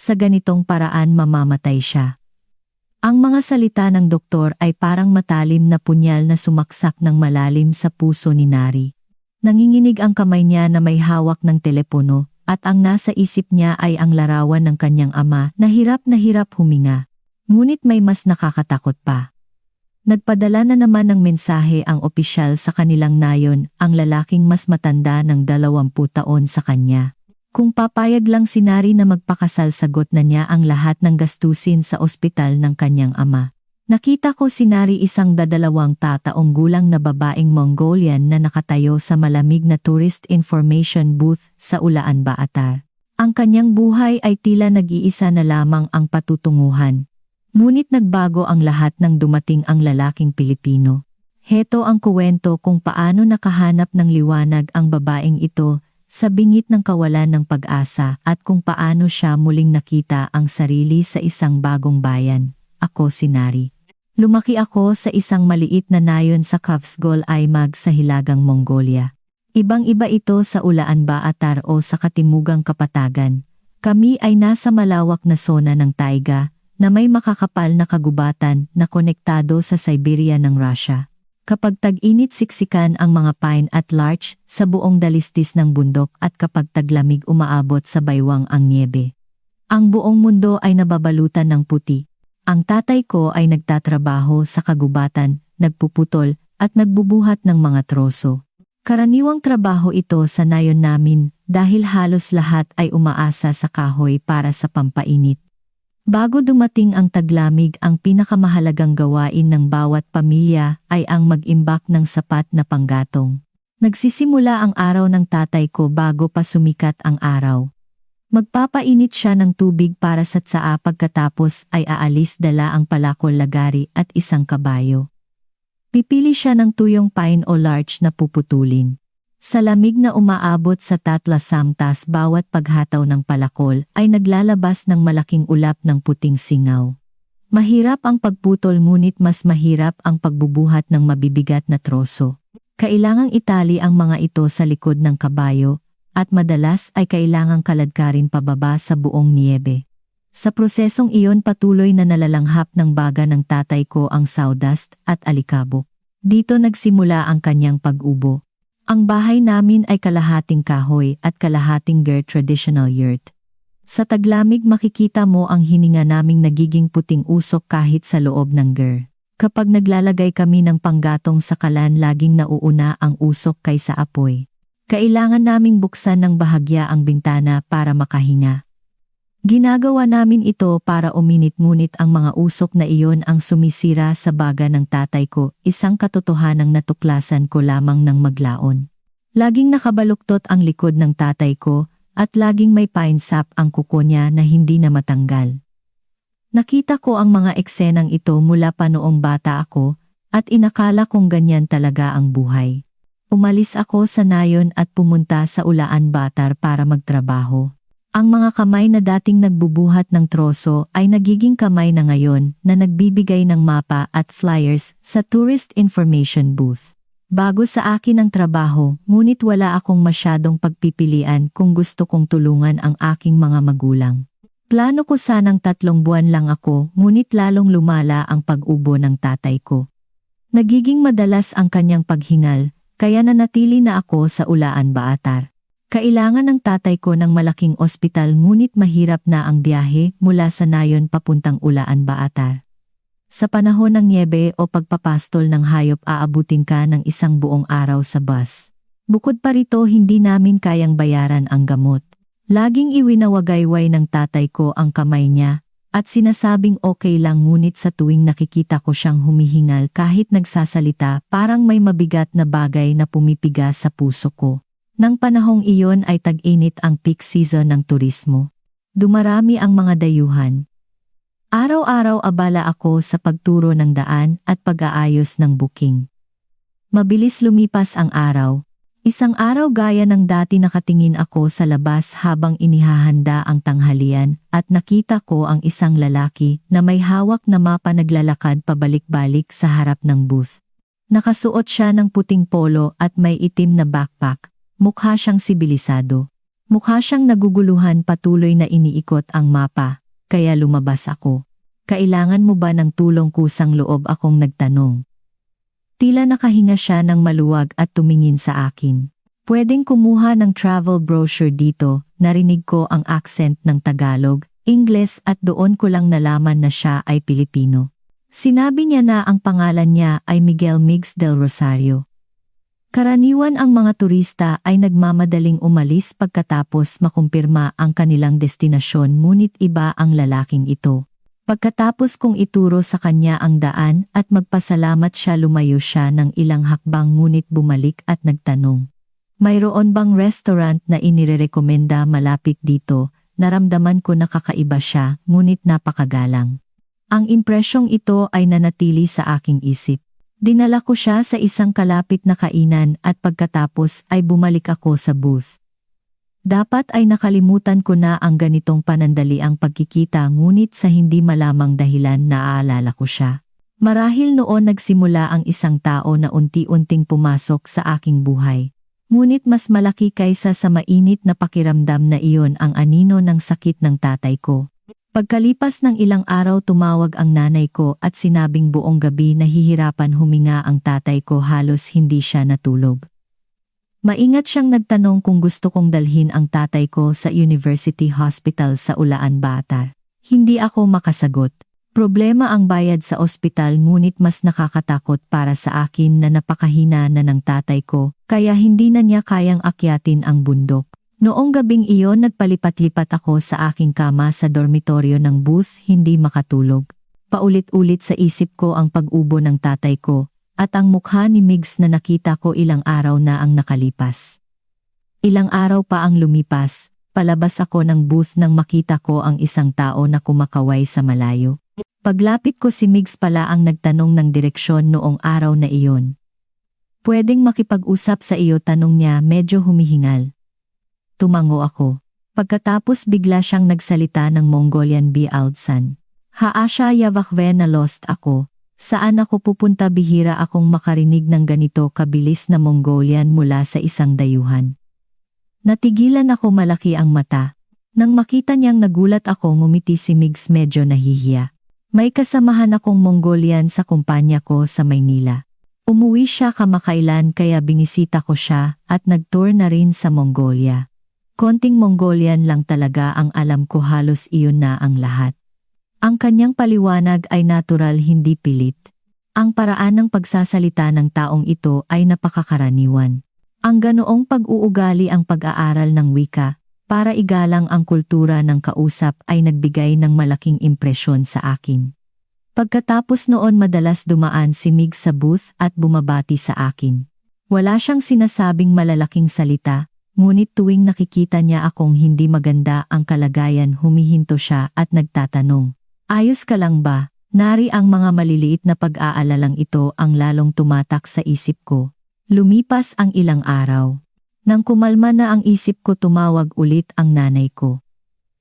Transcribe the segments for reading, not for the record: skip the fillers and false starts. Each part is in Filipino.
sa ganitong paraan mamamatay siya. Ang mga salita ng doktor ay parang matalim na punyal na sumaksak ng malalim sa puso ni Nari. Nanginginig ang kamay niya na may hawak ng telepono, at ang nasa isip niya ay ang larawan ng kanyang ama na hirap huminga. Ngunit may mas nakakatakot pa. Nagpadala na naman ng mensahe ang opisyal sa kanilang nayon, ang lalaking mas matanda ng 20 taon sa kanya. Kung papayag lang si Nari na magpakasal, sagot na niya ang lahat ng gastusin sa ospital ng kanyang ama. Nakita ko si Nari, isang 22 gulang na babaeng Mongolian na nakatayo sa malamig na tourist information booth sa Ulaanbaatar. Ang kanyang buhay ay tila nag-iisa na lamang ang patutunguhan. Ngunit nagbago ang lahat nang dumating ang lalaking Pilipino. Heto ang kuwento kung paano nakahanap ng liwanag ang babaeng ito sa bingit ng kawalan ng pag-asa, at kung paano siya muling nakita ang sarili sa isang bagong bayan. Ako si Nari. Lumaki ako sa isang maliit na nayon sa Kavsgol Aymag sa Hilagang Mongolia. Ibang-iba ito sa Ulaanbaatar o sa Katimugang Kapatagan. Kami ay nasa malawak na sona ng taiga na may makakapal na kagubatan na konektado sa Siberia ng Russia. Kapag tag-init, siksikan ang mga pine at larch sa buong dalistis ng bundok, at kapag taglamig, umaabot sa baywang ang niebe. Ang buong mundo ay nababalutan ng puti. Ang tatay ko ay nagtatrabaho sa kagubatan, nagpuputol, at nagbubuhat ng mga troso. Karaniwang trabaho ito sa nayon namin dahil halos lahat ay umaasa sa kahoy para sa pampainit. Bago dumating ang taglamig, ang pinakamahalagang gawain ng bawat pamilya ay ang mag-imbak ng sapat na panggatong. Nagsisimula ang araw ng tatay ko bago pa sumikat ang araw. Magpapainit siya ng tubig para sa tsaa, pagkatapos ay aalis, dala ang palakol, lagari at isang kabayo. Pipili siya ng tuyong pine o larch na puputulin. Sa lamig na umaabot sa 3 samtas bawat paghataw ng palakol ay naglalabas ng malaking ulap ng puting singaw. Mahirap ang pagputol, ngunit mas mahirap ang pagbubuhat ng mabibigat na troso. Kailangang itali ang mga ito sa likod ng kabayo, at madalas ay kailangang kaladkarin pababa sa buong niebe. Sa prosesong iyon, patuloy na nalalanghap ng baga ng tatay ko ang sawdust at alikabok. Dito nagsimula ang kanyang pag-ubo. Ang bahay namin ay kalahating kahoy at kalahating ger, traditional yurt. Sa taglamig, makikita mo ang hininga naming nagiging puting usok kahit sa loob ng ger. Kapag naglalagay kami ng panggatong sa kalan, laging nauuna ang usok kaysa apoy. Kailangan naming buksan ng bahagya ang bintana para makahinga. Ginagawa namin ito para uminit, ngunit ang mga usok na iyon ang sumisira sa baga ng tatay ko, isang katotohanang natuklasan ko lamang ng maglaon. Laging nakabaluktot ang likod ng tatay ko, at laging may pine sap ang kuko niya na hindi na matanggal. Nakita ko ang mga eksenang ito mula pa noong bata ako, at inakala kong ganyan talaga ang buhay. Umalis ako sa nayon at pumunta sa Ulaanbaatar para magtrabaho. Ang mga kamay na dating nagbubuhat ng troso ay nagiging kamay na ngayon na nagbibigay ng mapa at flyers sa tourist information booth. Bago sa akin ang trabaho, ngunit wala akong masyadong pagpipilian kung gusto kong tulungan ang aking mga magulang. Plano ko sanang 3 buwan lang ako, ngunit lalong lumala ang pag-ubo ng tatay ko. Nagiging madalas ang kanyang paghingal, kaya nanatili na ako sa Ulaanbaatar. Kailangan ng tatay ko ng malaking ospital, ngunit mahirap na ang biyahe mula sa nayon papuntang Ulaanbaatar. Sa panahon ng niebe o pagpapastol ng hayop, aabutin ka ng isang buong araw sa bus. Bukod pa rito, hindi namin kayang bayaran ang gamot. Laging iwinawagayway ng tatay ko ang kamay niya, at sinasabing okay lang, ngunit sa tuwing nakikita ko siyang humihingal kahit nagsasalita, parang may mabigat na bagay na pumipiga sa puso ko. Nang panahong iyon ay tag-init, ang peak season ng turismo. Dumarami ang mga dayuhan. Araw-araw abala ako sa pagturo ng daan at pag-aayos ng booking. Mabilis lumipas ang araw. Isang araw, gaya ng dati, nakatingin ako sa labas habang inihahanda ang tanghalian, at nakita ko ang isang lalaki na may hawak na mapa naglalakad pabalik-balik sa harap ng booth. Nakasuot siya ng puting polo at may itim na backpack. Mukha siyang sibilisado. Mukha siyang naguguluhan, patuloy na iniikot ang mapa, kaya lumabas ako. Kailangan mo ba ng tulong? Kusang loob akong nagtanong. Tila nakahinga siya ng maluwag at tumingin sa akin. Pwedeng kumuha ng travel brochure dito, narinig ko ang accent ng Tagalog, Ingles at doon ko lang nalaman na siya ay Pilipino. Sinabi niya na ang pangalan niya ay Miguel Migs del Rosario. Karaniwan ang mga turista ay nagmamadaling umalis pagkatapos makumpirma ang kanilang destinasyon, ngunit iba ang lalaking ito. Pagkatapos kong ituro sa kanya ang daan at magpasalamat siya, lumayo siya ng ilang hakbang ngunit bumalik at nagtanong. Mayroon bang restaurant na inirerekomenda malapit dito? Naramdaman ko na kakaiba siya, ngunit napakagalang. Ang impresyong ito ay nanatili sa aking isip. Dinala ko siya sa isang kalapit na kainan at pagkatapos ay bumalik ako sa booth. Dapat ay nakalimutan ko na ang ganitong panandaliang pagkikita, ngunit sa hindi malamang dahilan naaalala ko siya. Marahil noon nagsimula ang isang tao na unti-unting pumasok sa aking buhay. Ngunit mas malaki kaysa sa mainit na pakiramdam na iyon ang anino ng sakit ng tatay ko. Pagkalipas ng ilang araw tumawag ang nanay ko at sinabing buong gabi nahihirapan huminga ang tatay ko, halos hindi siya natulog. Maingat siyang nagtanong kung gusto kong dalhin ang tatay ko sa University Hospital sa Ulaan, Batar. Hindi ako makasagot. Problema ang bayad sa ospital, ngunit mas nakakatakot para sa akin na napakahina na ng tatay ko, kaya hindi na niya kayang akyatin ang bundok. Noong gabing iyon nagpalipat-lipat ako sa aking kama sa dormitoryo ng booth, hindi makatulog. Paulit-ulit sa isip ko ang pag-ubo ng tatay ko, at ang mukha ni Migs na nakita ko ilang araw na ang nakalipas. Ilang araw pa ang lumipas, palabas ako ng booth nang makita ko ang isang tao na kumakaway sa malayo. Paglapit ko, si Migs pala ang nagtanong ng direksyon noong araw na iyon. Pwedeng makipag-usap sa iyo? Tanong niya, medyo humihingal. Tumango ako. Pagkatapos bigla siyang nagsalita ng Mongolian Bialtsan. Haasha Yavakve, na lost ako. Saan ako pupunta? Bihira akong makarinig ng ganito kabilis na Mongolian mula sa isang dayuhan. Natigilan ako, malaki ang mata. Nang makita niyang nagulat ako, ngumiti si Migs, medyo nahihiya. May kasamahan akong Mongolian sa kumpanya ko sa Maynila. Umuwi siya kamakailan kaya binisita ko siya at nag-tour na rin sa Mongolia. Konting Mongolian lang talaga ang alam ko, halos iyon na ang lahat. Ang kanyang paliwanag ay natural, hindi pilit. Ang paraan ng pagsasalita ng taong ito ay napakakaraniwan. Ang ganoong pag-uugali, ang pag-aaral ng wika, para igalang ang kultura ng kausap ay nagbigay ng malaking impresyon sa akin. Pagkatapos noon madalas dumaan si Mig sa booth at bumabati sa akin. Wala siyang sinasabing malalaking salita, ngunit tuwing nakikita niya akong hindi maganda ang kalagayan, humihinto siya at nagtatanong, "Ayos ka lang ba?" Nari ang mga maliliit na pag-aalalang ito ang lalong tumatak sa isip ko. Lumipas ang ilang araw. Nang kumalma na ang isip ko, tumawag ulit ang nanay ko.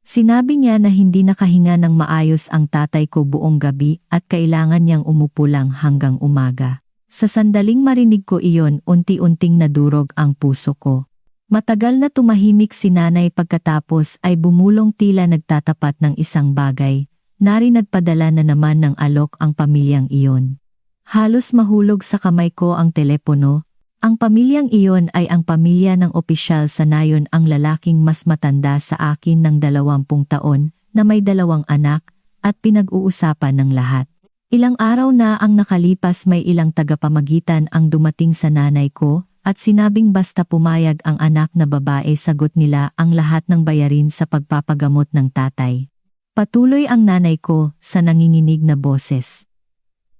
Sinabi niya na hindi nakahinga ng maayos ang tatay ko buong gabi at kailangan niyang umupo lang hanggang umaga. Sa sandaling marinig ko iyon, unti-unting nadurog ang puso ko. Matagal na tumahimik si nanay, pagkatapos ay bumulong, tila nagtatapat ng isang bagay. Nari nagpadala na naman ng alok ang pamilyang iyon. Halos mahulog sa kamay ko ang telepono. Ang pamilyang iyon ay ang pamilya ng opisyal sa nayon, ang lalaking mas matanda sa akin ng 20 taon, na may 2 anak, at pinag-uusapan ng lahat. Ilang araw na ang nakalipas, may ilang tagapamagitan ang dumating sa nanay ko, at sinabing basta pumayag ang anak na babae, sagot nila ang lahat ng bayarin sa pagpapagamot ng tatay. Patuloy ang nanay ko sa nanginginig na boses.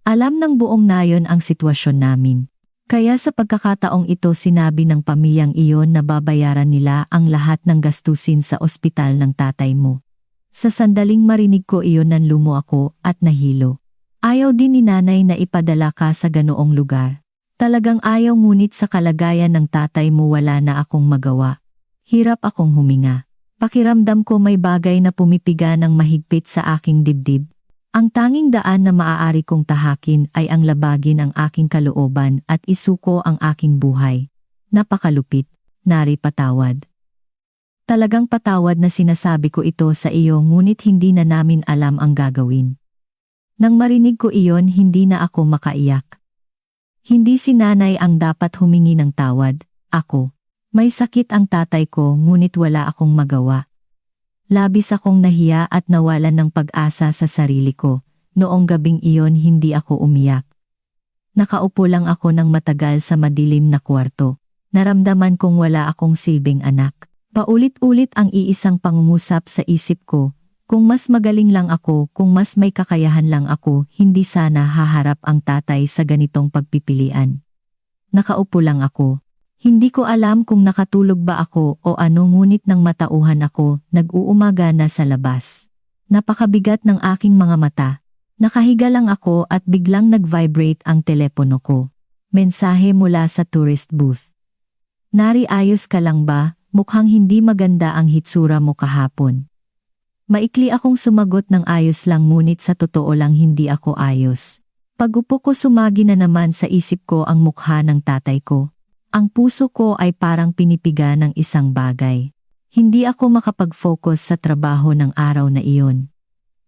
Alam ng buong nayon ang sitwasyon namin. Kaya sa pagkakataong ito, sinabi ng pamilyang iyon na babayaran nila ang lahat ng gastusin sa ospital ng tatay mo. Sa sandaling marinig ko iyon, nanlumo ako at nahilo. Ayaw din ni nanay na ipadala ka sa ganoong lugar. Talagang ayaw, ngunit sa kalagayan ng tatay mo wala na akong magawa. Hirap akong huminga. Pakiramdam ko may bagay na pumipiga ng mahigpit sa aking dibdib. Ang tanging daan na maaari kong tahakin ay ang labagin ang aking kalooban at isuko ang aking buhay. Napakalupit, nari patawad. Talagang patawad na sinasabi ko ito sa iyo ngunit hindi na namin alam ang gagawin. Nang marinig ko iyon hindi na ako makaiyak. Hindi si nanay ang dapat humingi ng tawad, ako. May sakit ang tatay ko ngunit wala akong magawa. Labis akong nahiya at nawalan ng pag-asa sa sarili ko. Noong gabing iyon hindi ako umiyak. Nakaupo lang ako ng matagal sa madilim na kwarto. Naramdaman kong wala akong silbing anak. Paulit-ulit ang iisang pangungusap sa isip ko. Kung mas magaling lang ako, kung mas may kakayahan lang ako, hindi sana haharap ang tatay sa ganitong pagpipilian. Nakaupo lang ako. Hindi ko alam kung nakatulog ba ako o ano ngunit nang matauhan ako, nag-uumaga na sa labas. Napakabigat ng aking mga mata. Nakahiga lang ako at biglang nag-vibrate ang telepono ko. Mensahe mula sa tourist booth. Nari, ayos ka lang ba? Mukhang hindi maganda ang hitsura mo kahapon. Maikli akong sumagot ng ayos lang ngunit sa totoo lang hindi ako ayos. Pag-upo ko sumagi na naman sa isip ko ang mukha ng tatay ko. Ang puso ko ay parang pinipiga ng isang bagay. Hindi ako makapag-focus sa trabaho ng araw na iyon.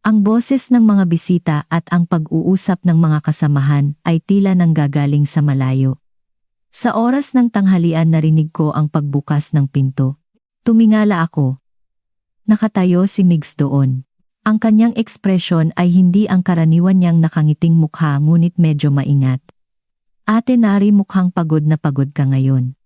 Ang boses ng mga bisita at ang pag-uusap ng mga kasamahan ay tila nanggagaling sa malayo. Sa oras ng tanghalian narinig ko ang pagbukas ng pinto. Tumingala ako. Nakatayo si Migs doon. Ang kanyang ekspresyon ay hindi ang karaniwan niyang nakangiting mukha ngunit medyo maingat. Ate Nari, mukhang pagod na pagod ka ngayon.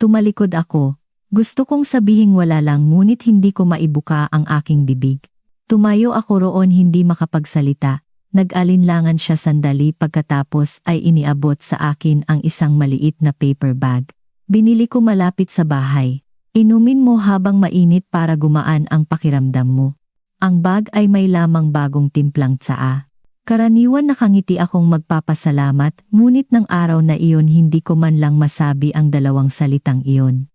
Tumalikod ako. Gusto kong sabihing wala lang ngunit hindi ko maibuka ang aking bibig. Tumayo ako roon hindi makapagsalita. Nag-alinlangan siya sandali pagkatapos ay iniabot sa akin ang isang maliit na paper bag. Binili ko malapit sa bahay. Inumin mo habang mainit para gumaan ang pakiramdam mo. Ang bag ay may lamang bagong timplang tsaa. Karaniwan nakangiti akong magpapasalamat, ngunit ng araw na iyon hindi ko man lang masabi ang dalawang salitang iyon.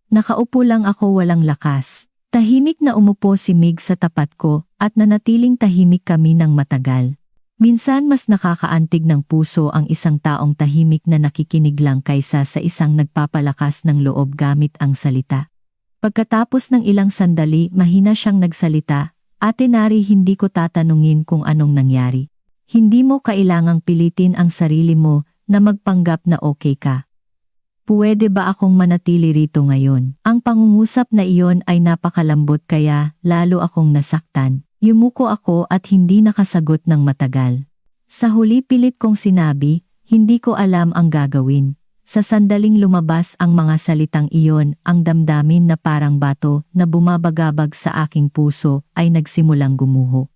Nakaupo lang ako walang lakas. Tahimik na umupo si Mig sa tapat ko at nanatiling tahimik kami ng matagal. Minsan mas nakakaantig ng puso ang isang taong tahimik na nakikinig lang kaysa sa isang nagpapalakas ng loob gamit ang salita. Pagkatapos ng ilang sandali mahina siyang nagsalita, Ate Nari, hindi ko tatanungin kung anong nangyari. Hindi mo kailangang pilitin ang sarili mo na magpanggap na okay ka. Puwede ba akong manatili rito ngayon? Ang pangungusap na iyon ay napakalambot kaya lalo akong nasaktan. Yumuko ako at hindi nakasagot ng matagal. Sa huli pilit kong sinabi, hindi ko alam ang gagawin. Sa sandaling lumabas ang mga salitang iyon, ang damdamin na parang bato na bumabagabag sa aking puso ay nagsimulang gumuho.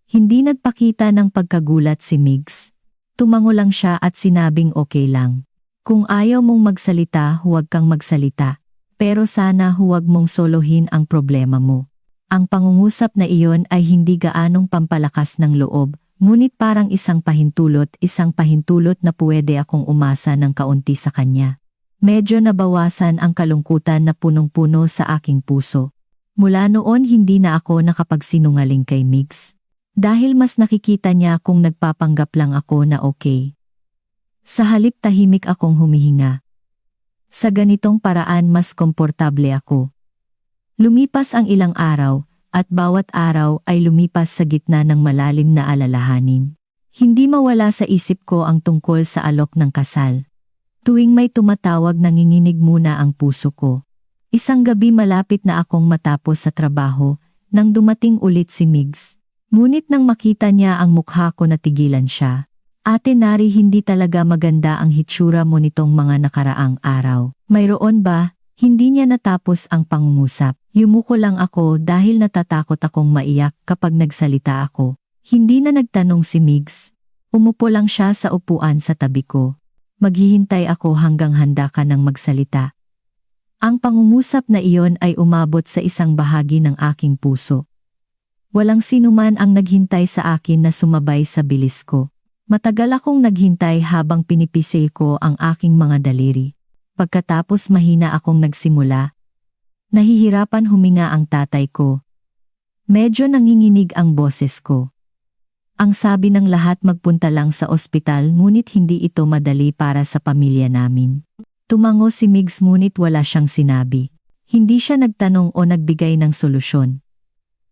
Hindi nagpakita ng pagkagulat si Migs. Tumango lang siya at sinabing okay lang. Kung ayaw mong magsalita, huwag kang magsalita. Pero sana huwag mong solohin ang problema mo. Ang pangungusap na iyon ay hindi gaanong pampalakas ng loob, ngunit parang isang pahintulot na pwede akong umasa ng kaunti sa kanya. Medyo nabawasan ang kalungkutan na punong-puno sa aking puso. Mula noon hindi na ako nakapagsinungaling kay Migs. Dahil mas nakikita niya kung nagpapanggap lang ako na okay. Sa halip tahimik akong humihinga. Sa ganitong paraan mas komportable ako. Lumipas ang ilang araw, at bawat araw ay lumipas sa gitna ng malalim na alalahanin. Hindi mawala sa isip ko ang tungkol sa alok ng kasal. Tuwing may tumatawag nanginginig muna ang puso ko. Isang gabi malapit na akong matapos sa trabaho, nang dumating ulit si Migs. Ngunit nang makita niya ang mukha ko natigilan siya. Ate Nari, hindi talaga maganda ang hitsura mo nitong mga nakaraang araw. Mayroon ba? Hindi niya natapos ang pangungusap. Yumuko lang ako dahil natatakot akong maiyak kapag nagsalita ako. Hindi na nagtanong si Migs. Umupo lang siya sa upuan sa tabi ko. Maghihintay ako hanggang handa ka ng magsalita. Ang pangungusap na iyon ay umabot sa isang bahagi ng aking puso. Walang sinuman ang naghintay sa akin na sumabay sa bilis ko. Matagal akong naghintay habang pinipisil ko ang aking mga daliri. Pagkatapos mahina akong nagsimula. Nahihirapan huminga ang tatay ko. Medyo nanginginig ang boses ko. Ang sabi ng lahat magpunta lang sa ospital ngunit hindi ito madali para sa pamilya namin. Tumango si Migs ngunit wala siyang sinabi. Hindi siya nagtanong o nagbigay ng solusyon.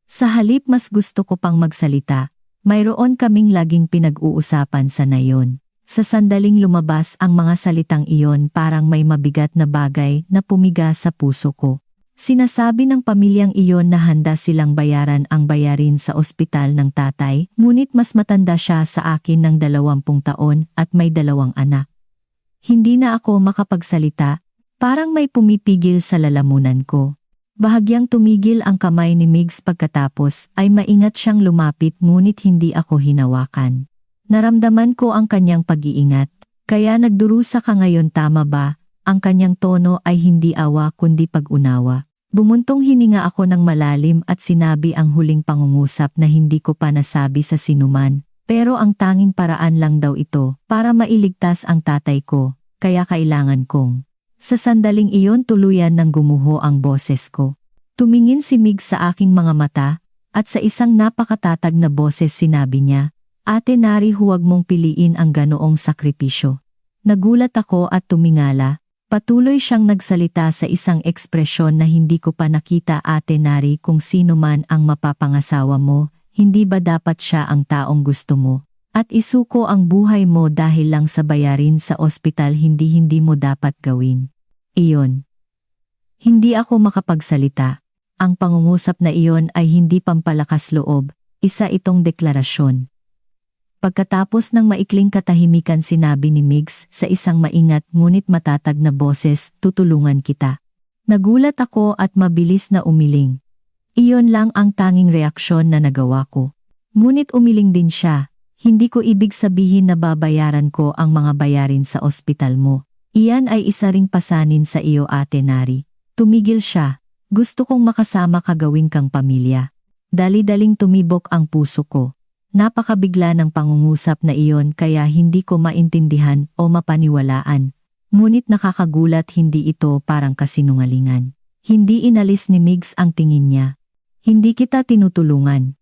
Sa halip mas gusto ko pang magsalita, mayroon kaming laging pinag-uusapan sa nayon. Sa sandaling lumabas ang mga salitang iyon parang may mabigat na bagay na pumiga sa puso ko. Sinasabi ng pamilyang iyon na handa silang bayaran ang bayarin sa ospital ng tatay, ngunit mas matanda siya sa akin ng 20 taon at may 2 anak. Hindi na ako makapagsalita, parang may pumipigil sa lalamunan ko. Bahagyang tumigil ang kamay ni Migs pagkatapos ay maingat siyang lumapit ngunit hindi ako hinawakan. Naramdaman ko ang kanyang pag-iingat, kaya nagdurusa ka ngayon tama ba? Ang kanyang tono ay hindi awa kundi pag-unawa. Bumuntong hininga ako ng malalim at sinabi ang huling pangungusap na hindi ko pa nasabi sa sinuman, pero ang tanging paraan lang daw ito para mailigtas ang tatay ko, kaya kailangan kong. Sa sandaling iyon tuluyan nang gumuho ang boses ko. Tumingin si Mig sa aking mga mata, at sa isang napakatatag na boses sinabi niya, "Ate Nari, huwag mong piliin ang ganoong sakripisyo." Nagulat ako at tumingala. Patuloy siyang nagsalita sa isang ekspresyon na hindi ko pa nakita. "Ate Nari, kung sino man ang mapapangasawa mo, hindi ba dapat siya ang taong gusto mo? At isuko ang buhay mo dahil lang sa bayarin sa ospital hindi mo dapat gawin." Iyon. Hindi ako makapagsalita. Ang pangungusap na iyon ay hindi pampalakas loob, isa itong deklarasyon. Pagkatapos ng maikling katahimikan sinabi ni Migs sa isang maingat ngunit matatag na boses, "Tutulungan kita." Nagulat ako at mabilis na umiling. Iyon lang ang tanging reaksyon na nagawa ko. Ngunit umiling din siya. "Hindi ko ibig sabihin na babayaran ko ang mga bayarin sa ospital mo. Iyan ay isa ring pasanin sa iyo, Ate Nari." Tumigil siya. "Gusto kong makasama ka, gawin kang pamilya." Dali-daling tumibok ang puso ko. Napakabigla ng pangungusap na iyon kaya hindi ko maintindihan o mapaniwalaan. Ngunit nakakagulat, hindi ito parang kasinungalingan. Hindi inalis ni Migs ang tingin niya. "Hindi kita tinutulungan.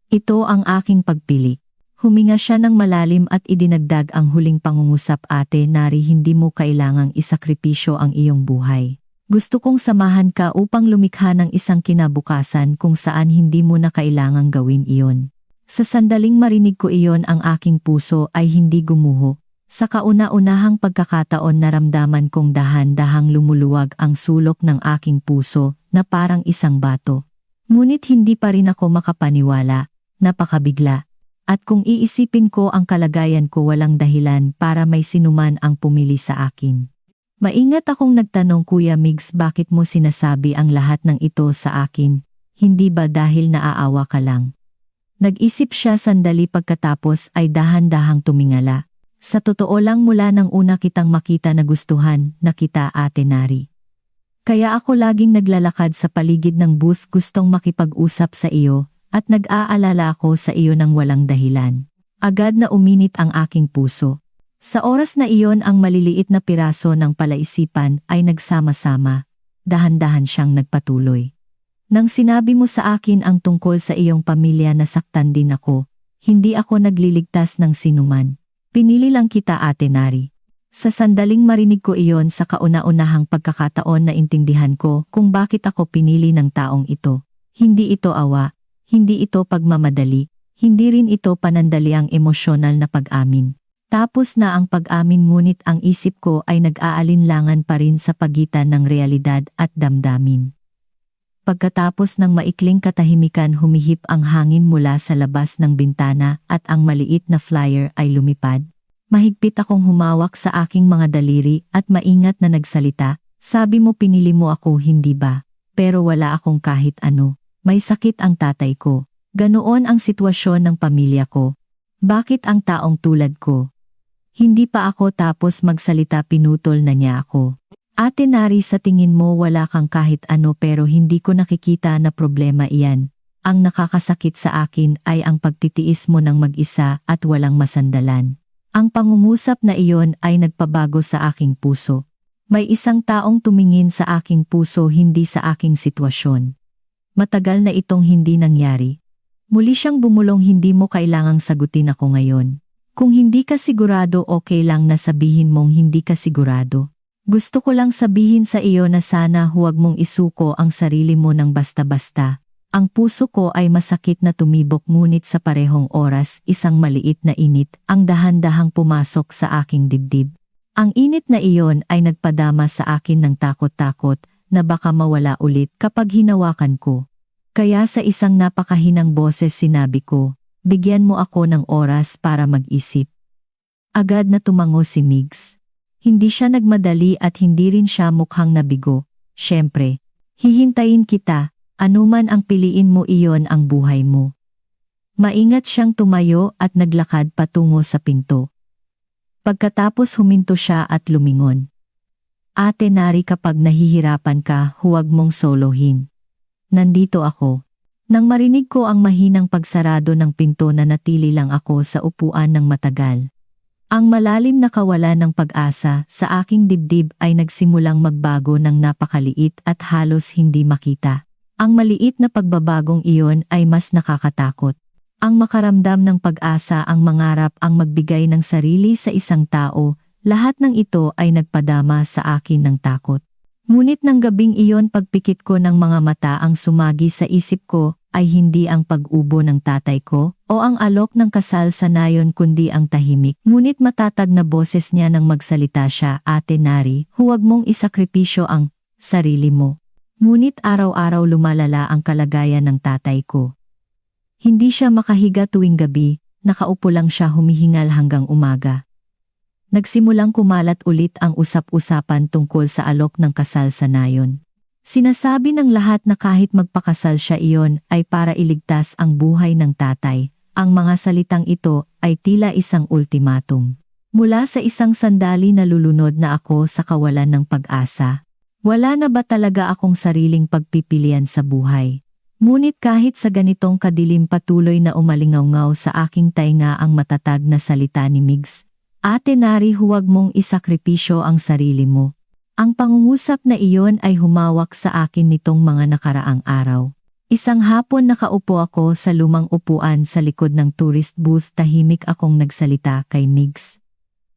Ito ang aking pagpili." Huminga siya ng malalim at idinagdag ang huling pangungusap, "Ate Nari, hindi mo kailangang isakripisyo ang iyong buhay. Gusto kong samahan ka upang lumikha ng isang kinabukasan kung saan hindi mo na kailangang gawin iyon." Sa sandaling marinig ko iyon ang aking puso ay hindi gumuho. Sa kauna-unahang pagkakataon naramdaman kong dahan-dahang lumuluwag ang sulok ng aking puso na parang isang bato. Ngunit hindi pa rin ako makapaniwala, napakabigla. At kung iisipin ko ang kalagayan ko, walang dahilan para may sinuman ang pumili sa akin. Maingat akong nagtanong, "Kuya Migs, bakit mo sinasabi ang lahat ng ito sa akin? Hindi ba dahil naaawa ka lang?" Nag-isip siya sandali pagkatapos ay dahan-dahang tumingala. "Sa totoo lang, mula nang una kitang makita nagustuhan na kita, Ate Nari. Kaya ako laging naglalakad sa paligid ng booth gustong makipag-usap sa iyo at nag-aalala ako sa iyo ng walang dahilan." Agad na uminit ang aking puso. Sa oras na iyon ang maliliit na piraso ng palaisipan ay nagsama-sama. Dahan-dahan siyang nagpatuloy. "Nang sinabi mo sa akin ang tungkol sa iyong pamilya, nasaktan din ako. Hindi ako nagliligtas ng sinuman. Pinili lang kita, Ate Nari." Sa sandaling marinig ko iyon sa kauna-unahang pagkakataon na intindihan ko kung bakit ako pinili ng taong ito. Hindi ito awa, hindi ito pagmamadali, hindi rin ito panandaliang emosyonal na pag-amin. Tapos na ang pag-amin ngunit ang isip ko ay nag-aalinlangan pa rin sa pagitan ng realidad at damdamin. Pagkatapos ng maikling katahimikan humihip ang hangin mula sa labas ng bintana at ang maliit na flyer ay lumipad. Mahigpit akong humawak sa aking mga daliri at maingat na nagsalita, "Sabi mo pinili mo ako, hindi ba? Pero wala akong kahit ano. May sakit ang tatay ko. Ganoon ang sitwasyon ng pamilya ko. Bakit ang taong tulad ko?" Hindi pa ako tapos magsalita pinutol na niya ako. "Ate Nari, sa tingin mo wala kang kahit ano pero hindi ko nakikita na problema iyan. Ang nakakasakit sa akin ay ang pagtitiis mo ng mag-isa at walang masandalan." Ang pangungusap na iyon ay nagpabago sa aking puso. May isang taong tumingin sa aking puso, hindi sa aking sitwasyon. Matagal na itong hindi nangyari. Muli siyang bumulong, "Hindi mo kailangang sagutin ako ngayon. Kung hindi ka sigurado, okay lang na sabihin mong hindi ka sigurado. Gusto ko lang sabihin sa iyo na sana huwag mong isuko ang sarili mo ng basta-basta. Ang puso ko ay masakit na tumibok ngunit sa parehong oras isang maliit na init ang dahan-dahang pumasok sa aking dibdib. Ang init na iyon ay nagpadama sa akin ng takot-takot na baka mawala ulit kapag hinawakan ko. Kaya sa isang napakahinang boses sinabi ko, bigyan mo ako ng oras para mag-isip. Agad na tumango si Migs. Hindi siya nagmadali at hindi rin siya mukhang nabigo. Siyempre, hihintayin kita. Anuman ang piliin mo iyon ang buhay mo. Maingat siyang tumayo at naglakad patungo sa pinto. Pagkatapos huminto siya at lumingon. Ate Nari, kapag nahihirapan ka, huwag mong solohin. Nandito ako. Nang marinig ko ang mahinang pagsarado ng pinto nanatili lang ako sa upuan ng matagal. Ang malalim na kawalan ng pag-asa sa aking dibdib ay nagsimulang magbago ng napakaliit at halos hindi makita. Ang maliit na pagbabagong iyon ay mas nakakatakot. Ang makaramdam ng pag-asa, ang mangarap, ang magbigay ng sarili sa isang tao, lahat ng ito ay nagpadama sa akin ng takot. Ngunit ng gabing iyon pagpikit ko ng mga mata ang sumagi sa isip ko ay hindi ang pag-ubo ng tatay ko o ang alok ng kasal sa nayon kundi ang tahimik. Ngunit matatag na boses niya nang magsalita siya, Ate Nari, huwag mong isakripisyo ang sarili mo. Ngunit araw-araw lumalala ang kalagayan ng tatay ko. Hindi siya makahiga tuwing gabi, nakaupo lang siya humihingal hanggang umaga. Nagsimulang kumalat ulit ang usap-usapan tungkol sa alok ng kasal sa nayon. Sinasabi ng lahat na kahit magpakasal siya iyon ay para iligtas ang buhay ng tatay. Ang mga salitang ito ay tila isang ultimatum. Mula sa isang sandali nalulunod na ako sa kawalan ng pag-asa. Wala na ba talaga akong sariling pagpipilian sa buhay? Ngunit kahit sa ganitong kadilim patuloy na umalingaw-ngaw sa aking tainga ang matatag na salita ni Migs. Ate Nari, huwag mong isakripisyo ang sarili mo. Ang pangungusap na iyon ay humawak sa akin nitong mga nakaraang araw. Isang hapon nakaupo ako sa lumang upuan sa likod ng tourist booth, tahimik akong nagsalita kay Migs.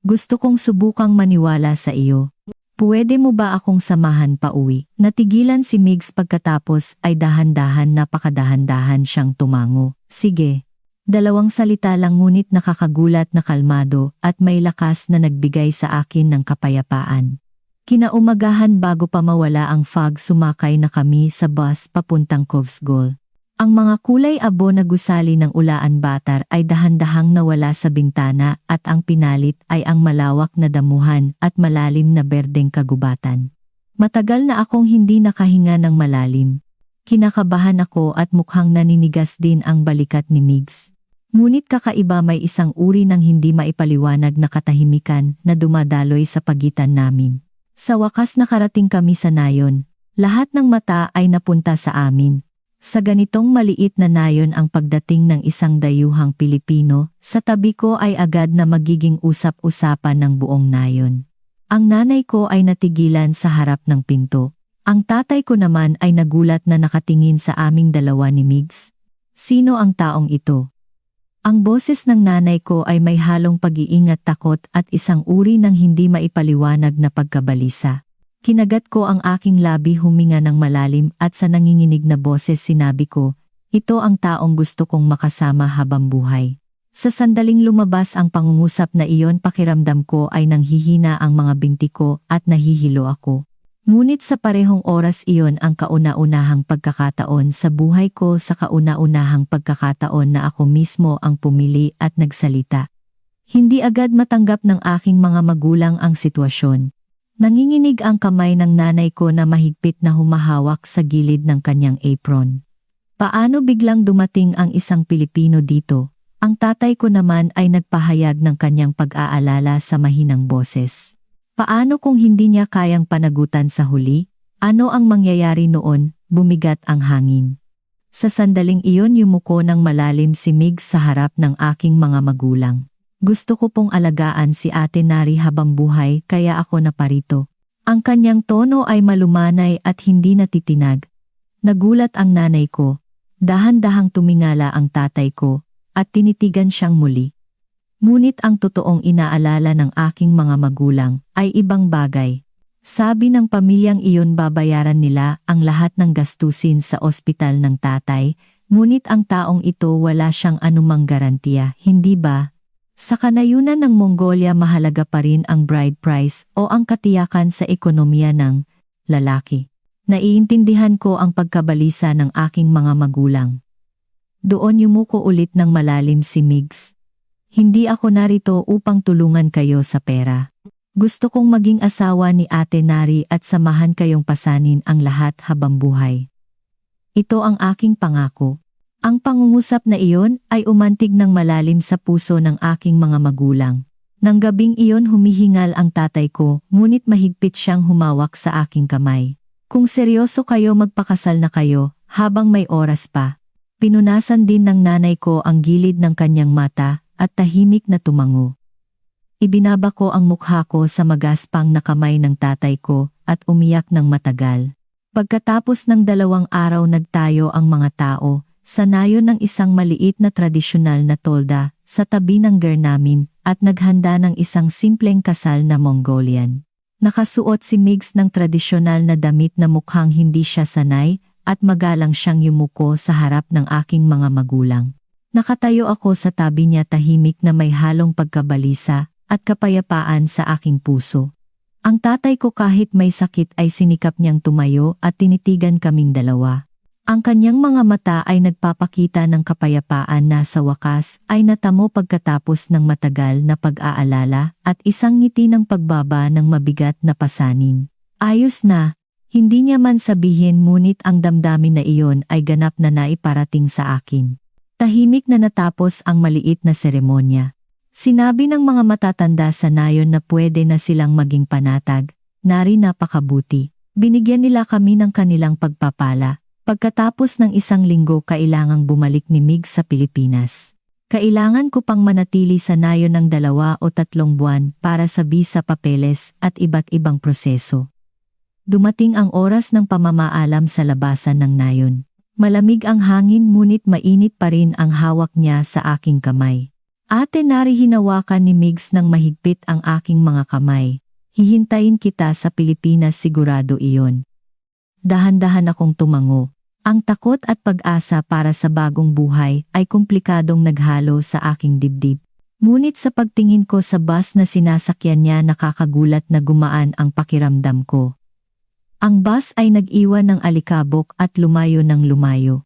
Gusto kong subukang maniwala sa iyo. Puwede mo ba akong samahan pa uwi? Natigilan si Migs pagkatapos ay dahan-dahan, napakadahan-dahan siyang tumango. Sige. 2 salita lang ngunit nakakagulat na kalmado at may lakas na nagbigay sa akin ng kapayapaan. Kinaumagahan bago pa mawala ang fog sumakay na kami sa bus papuntang Covesgol. Ang mga kulay abo na gusali ng Ulaan Batar ay dahan-dahang nawala sa bintana at ang pinalit ay ang malawak na damuhan at malalim na berdeng kagubatan. Matagal na akong hindi nakahinga ng malalim. Kinakabahan ako at mukhang naninigas din ang balikat ni Migs. Ngunit kakaiba, may isang uri ng hindi maipaliwanag na katahimikan na dumadaloy sa pagitan namin. Sa wakas nakarating kami sa nayon. Lahat ng mata ay napunta sa amin. Sa ganitong maliit na nayon ang pagdating ng isang dayuhang Pilipino, sa tabi ko ay agad na magiging usap-usapan ng buong nayon. Ang nanay ko ay natigilan sa harap ng pinto. Ang tatay ko naman ay nagulat na nakatingin sa aming dalawa ni Migs. Sino ang taong ito? Ang boses ng nanay ko ay may halong pag-iingat, takot at isang uri ng hindi maipaliwanag na pagkabalisa. Kinagat ko ang aking labi, huminga ng malalim at sa nanginginig na boses sinabi ko, ito ang taong gusto kong makasama habang buhay. Sa sandaling lumabas ang pangungusap na iyon, pakiramdam ko ay nanghihina ang mga binti ko at nahihilo ako. Ngunit sa parehong oras iyon ang kauna-unahang pagkakataon sa buhay ko, sa kauna-unahang pagkakataon na ako mismo ang pumili at nagsalita. Hindi agad matanggap ng aking mga magulang ang sitwasyon. Nanginginig ang kamay ng nanay ko na mahigpit na humahawak sa gilid ng kanyang apron. Paano biglang dumating ang isang Pilipino dito? Ang tatay ko naman ay nagpahayag ng kanyang pag-aalala sa mahinang boses. Paano kung hindi niya kayang panagutan sa huli? Ano ang mangyayari noon? Bumigat ang hangin. Sa sandaling iyon yumuko ng malalim si Migs sa harap ng aking mga magulang. Gusto ko pong alagaan si Ate Nari habang buhay kaya ako naparito. Ang kanyang tono ay malumanay at hindi natitinag. Nagulat ang nanay ko. Dahan-dahang tumingala ang tatay ko at tinitigan siyang muli. Ngunit ang totoong inaalala ng aking mga magulang ay ibang bagay. Sabi ng pamilyang iyon babayaran nila ang lahat ng gastusin sa ospital ng tatay, ngunit ang taong ito wala siyang anumang garantiya, hindi ba? Sa kanayunan ng Mongolia mahalaga pa rin ang bride price o ang katiyakan sa ekonomiya ng lalaki. Naiintindihan ko ang pagkabalisa ng aking mga magulang. Doon yumuko ulit ng malalim si Migs. Hindi ako narito upang tulungan kayo sa pera. Gusto kong maging asawa ni Ate Nari at samahan kayong pasanin ang lahat habang buhay. Ito ang aking pangako. Ang pangungusap na iyon ay umantig ng malalim sa puso ng aking mga magulang. Nang gabing iyon humihingal ang tatay ko, ngunit mahigpit siyang humawak sa aking kamay. Kung seryoso kayo magpakasal na kayo, habang may oras pa. Pinunasan din ng nanay ko ang gilid ng kanyang mata at tahimik na tumango. Ibinaba ko ang mukha ko sa magaspang na kamay ng tatay ko at umiyak ng matagal. Pagkatapos ng 2 araw nagtayo ang mga tao, sa nayon ng isang maliit na tradisyonal na tolda sa tabi ng ger namin at naghanda ng isang simpleng kasal na Mongolian. Nakasuot si Migs ng tradisyonal na damit na mukhang hindi siya sanay at magalang siyang yumuko sa harap ng aking mga magulang. Nakatayo ako sa tabi niya tahimik na may halong pagkabalisa at kapayapaan sa aking puso. Ang tatay ko kahit may sakit ay sinikap niyang tumayo at tinitigan kaming dalawa. Ang kanyang mga mata ay nagpapakita ng kapayapaan na sa wakas ay natamo pagkatapos ng matagal na pag-aalala at isang ngiti ng pagbaba ng mabigat na pasanin. Ayos na, hindi niya man sabihin ngunit ang damdamin na iyon ay ganap na naiparating sa akin. Tahimik na natapos ang maliit na seremonya. Sinabi ng mga matatanda sa nayon na pwede na silang maging panatag, Nari napakabuti. Binigyan nila kami ng kanilang pagpapala. Pagkatapos ng 1 linggo kailangang bumalik ni Mig sa Pilipinas. Kailangan ko pang manatili sa nayon ng 2 o 3 buwan para sa visa papeles at iba't ibang proseso. Dumating ang oras ng pamamaalam sa labasan ng nayon. Malamig ang hangin ngunit mainit pa rin ang hawak niya sa aking kamay. Ate Nari hinawakan ni Migs ng mahigpit ang aking mga kamay. Hihintayin kita sa Pilipinas sigurado iyon. Dahan-dahan akong tumango. Ang takot at pag-asa para sa bagong buhay ay komplikadong naghalo sa aking dibdib. Ngunit sa pagtingin ko sa bus na sinasakyan niya nakakagulat na gumaan ang pakiramdam ko. Ang bus ay nag-iwan ng alikabok at lumayo ng lumayo.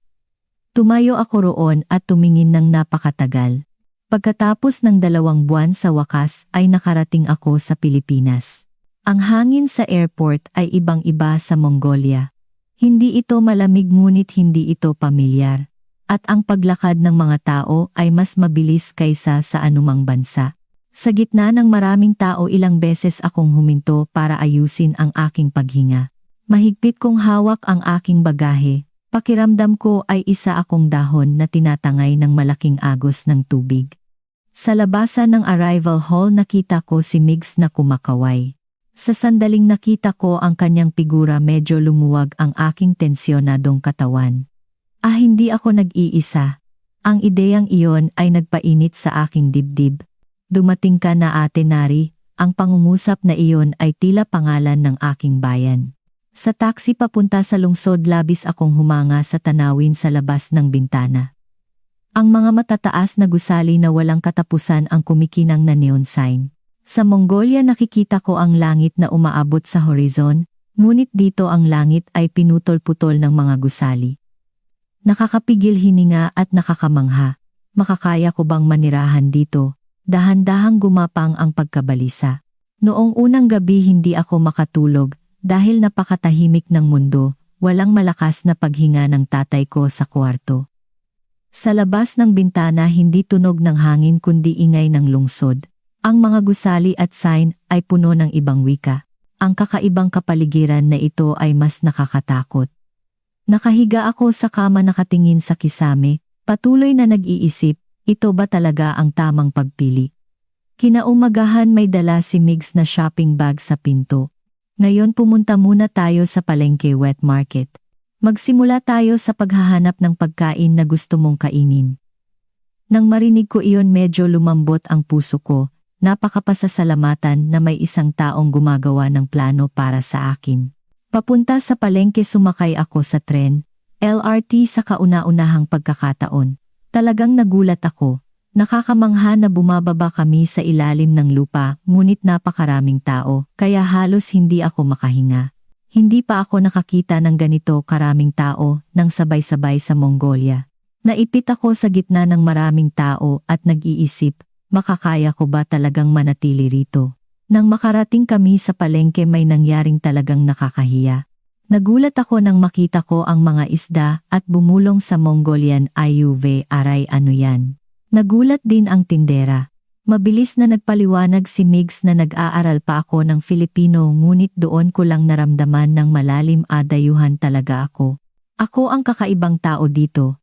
Tumayo ako roon at tumingin ng napakatagal. Pagkatapos ng 2 buwan sa wakas ay nakarating ako sa Pilipinas. Ang hangin sa airport ay ibang-iba sa Mongolia. Hindi ito malamig ngunit hindi ito pamilyar. At ang paglakad ng mga tao ay mas mabilis kaysa sa anumang bansa. Sa gitna ng maraming tao ilang beses akong huminto para ayusin ang aking paghinga. Mahigpit kong hawak ang aking bagahe. Pakiramdam ko ay isa akong dahon na tinatangay ng malaking agos ng tubig. Sa labasan ng arrival hall nakita ko si Migs na kumakaway. Sa sandaling nakita ko ang kanyang figura medyo lumuwag ang aking tensyonadong katawan. Hindi ako nag-iisa. Ang ideyang iyon ay nagpainit sa aking dibdib. Dumating ka na Ate Nari, ang pangungusap na iyon ay tila pangalan ng aking bayan. Sa taxi papunta sa lungsod labis akong humanga sa tanawin sa labas ng bintana. Ang mga matataas na gusali na walang katapusan ang kumikinang na neon sign. Sa Mongolia nakikita ko ang langit na umaabot sa horizon, ngunit dito ang langit ay pinutol-putol ng mga gusali. Nakakapigil hininga at nakakamangha. Makakaya ko bang manirahan dito? Dahan-dahang gumapang ang pagkabalisa. Noong unang gabi hindi ako makatulog dahil napakatahimik ng mundo, walang malakas na paghinga ng tatay ko sa kwarto. Sa labas ng bintana hindi tunog ng hangin kundi ingay ng lungsod. Ang mga gusali at sign ay puno ng ibang wika. Ang kakaibang kapaligiran na ito ay mas nakakatakot. Nakahiga ako sa kama nakatingin sa kisame, patuloy na nag-iisip, ito ba talaga ang tamang pagpili? Kinaumagahan may dala si Migs na shopping bag sa pinto. Ngayon pumunta muna tayo sa palengke wet market. Magsimula tayo sa paghahanap ng pagkain na gusto mong kainin. Nang marinig ko iyon medyo lumambot ang puso ko, napakapasasalamatan na may isang taong gumagawa ng plano para sa akin. Papunta sa palengke sumakay ako sa tren, LRT sa kauna-unahang pagkakataon. Talagang nagulat ako. Nakakamangha na bumababa kami sa ilalim ng lupa, ngunit napakaraming tao, kaya halos hindi ako makahinga. Hindi pa ako nakakita ng ganito karaming tao nang sabay-sabay sa Mongolia. Naipit ako sa gitna ng maraming tao at nag-iisip, makakaya ko ba talagang manatili rito? Nang makarating kami sa palengke may nangyaring talagang nakakahiya. Nagulat ako nang makita ko ang mga isda at bumulong sa Mongolian IUV aray ano yan. Nagulat din ang tindera. Mabilis na nagpaliwanag si Migs na nag-aaral pa ako ng Filipino ngunit doon ko lang naramdaman ng malalim dayuhan talaga ako. Ako ang kakaibang tao dito.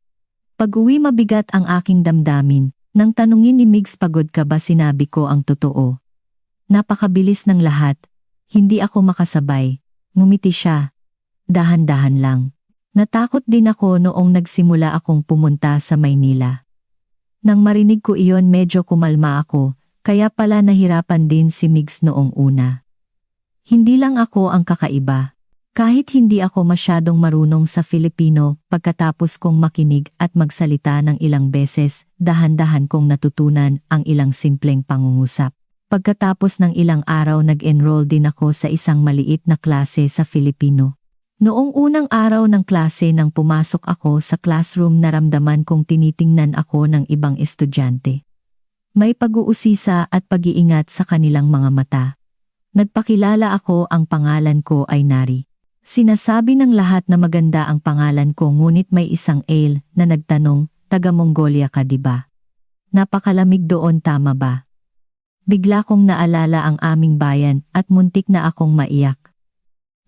Pag-uwi mabigat ang aking damdamin. Nang tanungin ni Migs pagod ka ba sinabi ko ang totoo. Napakabilis ng lahat. Hindi ako makasabay. Ngumiti siya. Dahan-dahan lang. Natakot din ako noong nagsimula akong pumunta sa Maynila. Nang marinig ko iyon medyo kumalma ako, kaya pala nahirapan din si Migs noong una. Hindi lang ako ang kakaiba. Kahit hindi ako masyadong marunong sa Filipino, pagkatapos kong makinig at magsalita ng ilang beses, dahan-dahan kong natutunan ang ilang simpleng pangungusap. Pagkatapos ng ilang araw nag-enroll din ako sa isang maliit na klase sa Filipino. Noong unang araw ng klase nang pumasok ako sa classroom naramdaman kong tinitingnan ako ng ibang estudyante. May pag-uusisa at pag-iingat sa kanilang mga mata. Nagpakilala ako ang pangalan ko ay Nari. Sinasabi ng lahat na maganda ang pangalan ko ngunit may isang ale na nagtanong, taga Mongolia ka diba? Napakalamig doon tama ba? Bigla kong naalala ang aming bayan at muntik na akong maiyak.